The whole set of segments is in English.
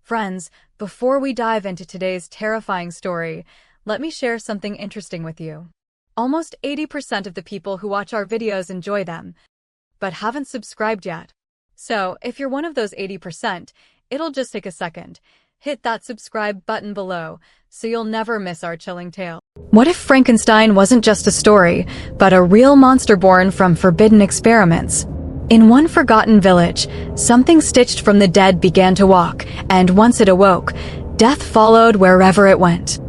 Friends, before we dive into today's terrifying story, let me share something interesting with you. Almost 80% of the people who watch our videos enjoy them, but haven't subscribed yet. So, if you're one of those 80%, it'll just take a second. Hit that subscribe button below so you'll never miss our chilling tale. What if Frankenstein wasn't just a story, but a real monster born from forbidden experiments? In one forgotten village, something stitched from the dead began to walk, and once it awoke, death followed wherever it went.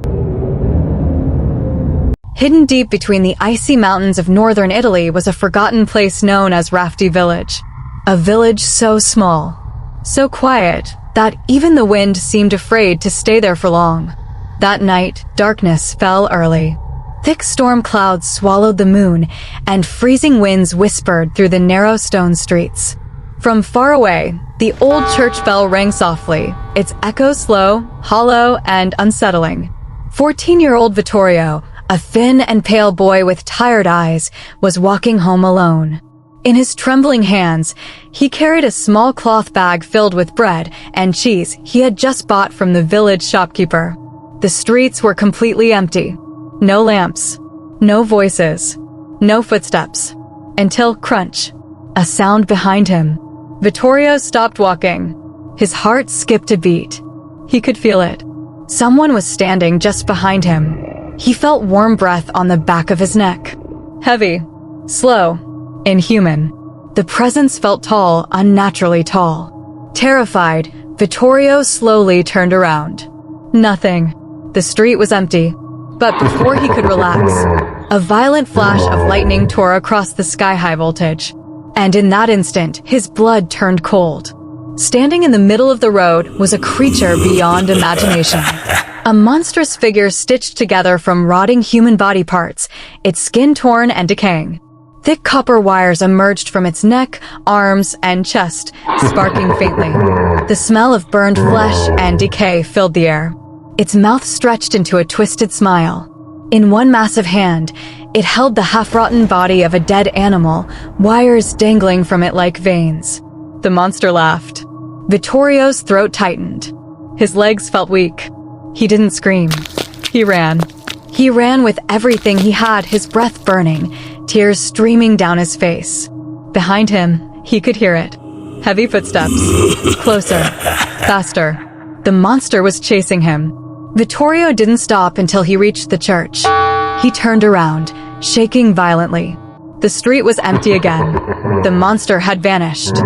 Hidden deep between the icy mountains of northern Italy was a forgotten place known as Rafty Village. A village so small, so quiet, that even the wind seemed afraid to stay there for long. That night, darkness fell early. Thick storm clouds swallowed the moon, and freezing winds whispered through the narrow stone streets. From far away, the old church bell rang softly, its echo slow, hollow, and unsettling. 14-year-old Vittorio, a thin and pale boy with tired eyes, was walking home alone. In his trembling hands, he carried a small cloth bag filled with bread and cheese he had just bought from the village shopkeeper. The streets were completely empty. No lamps, no voices, no footsteps. Until crunch, a sound behind him. Vittorio stopped walking. His heart skipped a beat. He could feel it. Someone was standing just behind him. He felt warm breath on the back of his neck. Heavy, slow, inhuman. The presence felt tall, unnaturally tall. Terrified, Vittorio slowly turned around. Nothing. The street was empty. But before he could relax, a violent flash of lightning tore across the sky-high voltage. And in that instant, his blood turned cold. Standing in the middle of the road was a creature beyond imagination. A monstrous figure stitched together from rotting human body parts, its skin torn and decaying. Thick copper wires emerged from its neck, arms, and chest, sparking faintly. The smell of burned flesh and decay filled the air. Its mouth stretched into a twisted smile. In one massive hand, it held the half-rotten body of a dead animal, wires dangling from it like veins. The monster laughed. Vittorio's throat tightened. His legs felt weak. He didn't scream. He ran. He ran with everything he had, his breath burning, tears streaming down his face. Behind him, he could hear it. Heavy footsteps. Closer. Faster. The monster was chasing him. Vittorio didn't stop until he reached the church. He turned around, shaking violently. The street was empty again. The monster had vanished.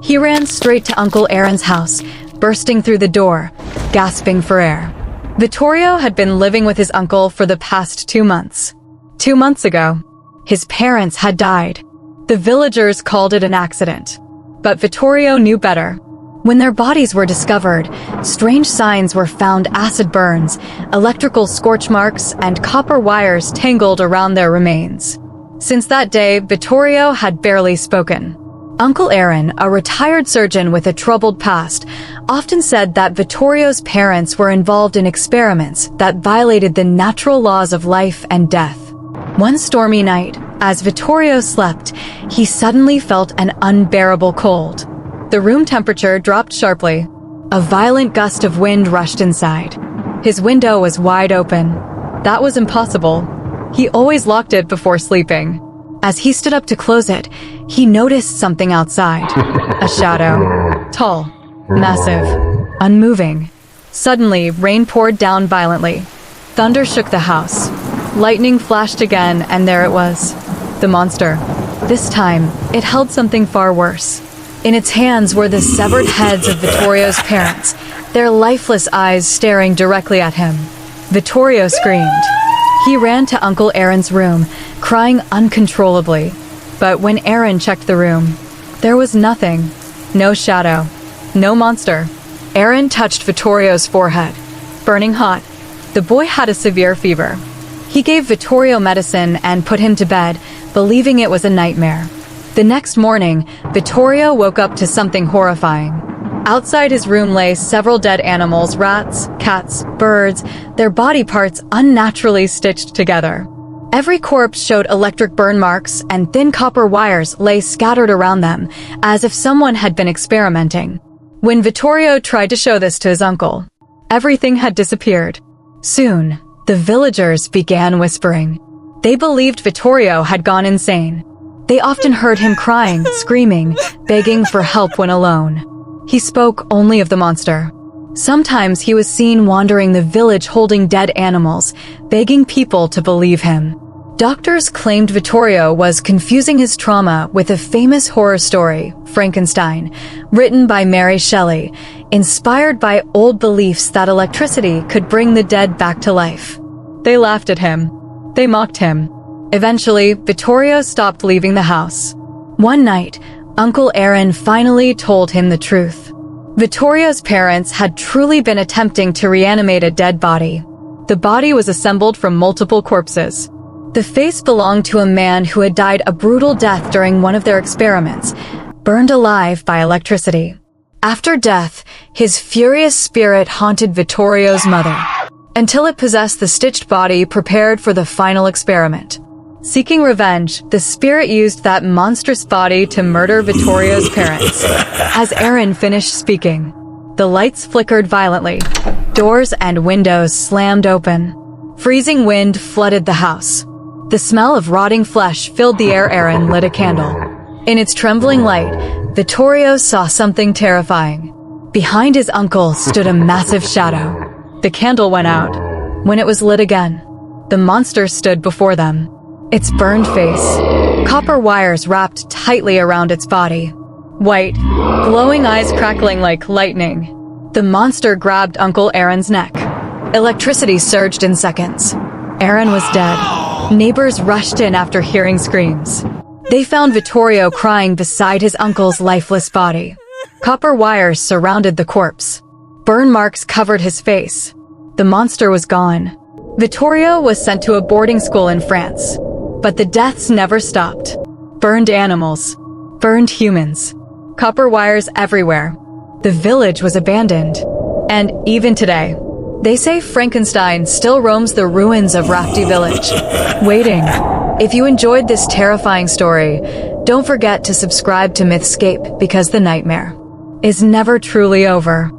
He ran straight to Uncle Aaron's house, bursting through the door, gasping for air. Vittorio had been living with his uncle for the past 2 months. 2 months ago, his parents had died. The villagers called it an accident. But Vittorio knew better. When their bodies were discovered, strange signs were found: acid burns, electrical scorch marks, and copper wires tangled around their remains. Since that day, Vittorio had barely spoken. Uncle Aaron, a retired surgeon with a troubled past, often said that Vittorio's parents were involved in experiments that violated the natural laws of life and death. One stormy night, as Vittorio slept, he suddenly felt an unbearable cold. The room temperature dropped sharply. A violent gust of wind rushed inside. His window was wide open. That was impossible. He always locked it before sleeping. As he stood up to close it, he noticed something outside. A shadow. Tall. Massive. Unmoving. Suddenly, rain poured down violently. Thunder shook the house. Lightning flashed again, and there it was. The monster. This time, it held something far worse. In its hands were the severed heads of Vittorio's parents, their lifeless eyes staring directly at him. Vittorio screamed. He ran to Uncle Aaron's room, crying uncontrollably. But when Aaron checked the room, there was nothing. No shadow. No monster. Aaron touched Vittorio's forehead. Burning hot. The boy had a severe fever. He gave Vittorio medicine and put him to bed, believing it was a nightmare. The next morning, Vittorio woke up to something horrifying. Outside his room lay several dead animals: rats, cats, birds, their body parts unnaturally stitched together. Every corpse showed electric burn marks, and thin copper wires lay scattered around them, as if someone had been experimenting. When Vittorio tried to show this to his uncle, everything had disappeared. Soon, the villagers began whispering. They believed Vittorio had gone insane. They often heard him crying, screaming, begging for help when alone. He spoke only of the monster. Sometimes he was seen wandering the village holding dead animals, begging people to believe him. Doctors claimed Vittorio was confusing his trauma with a famous horror story, Frankenstein, written by Mary Shelley, inspired by old beliefs that electricity could bring the dead back to life. They laughed at him. They mocked him. Eventually, Vittorio stopped leaving the house. One night, Uncle Aaron finally told him the truth. Vittorio's parents had truly been attempting to reanimate a dead body. The body was assembled from multiple corpses. The face belonged to a man who had died a brutal death during one of their experiments, burned alive by electricity. After death, his furious spirit haunted Vittorio's mother, until it possessed the stitched body prepared for the final experiment. Seeking revenge, the spirit used that monstrous body to murder Vittorio's parents. As Aaron finished speaking, the lights flickered violently. Doors and windows slammed open. Freezing wind flooded the house. The smell of rotting flesh filled the air. Aaron lit a candle. In its trembling light, Vittorio saw something terrifying. Behind his uncle stood a massive shadow. The candle went out. When it was lit again, the monster stood before them. Its burned face, copper wires wrapped tightly around its body. White, glowing eyes crackling like lightning. The monster grabbed Uncle Aaron's neck. Electricity surged in seconds. Aaron was dead. Neighbors rushed in after hearing screams. They found Vittorio crying beside his uncle's lifeless body. Copper wires surrounded the corpse. Burn marks covered his face. The monster was gone. Vittorio was sent to a boarding school in France. But the deaths never stopped. Burned animals. Burned humans. Copper wires everywhere. The village was abandoned. And even today, they say Frankenstein still roams the ruins of Rafty Village, waiting. If you enjoyed this terrifying story, don't forget to subscribe to Mythscape because the nightmare is never truly over.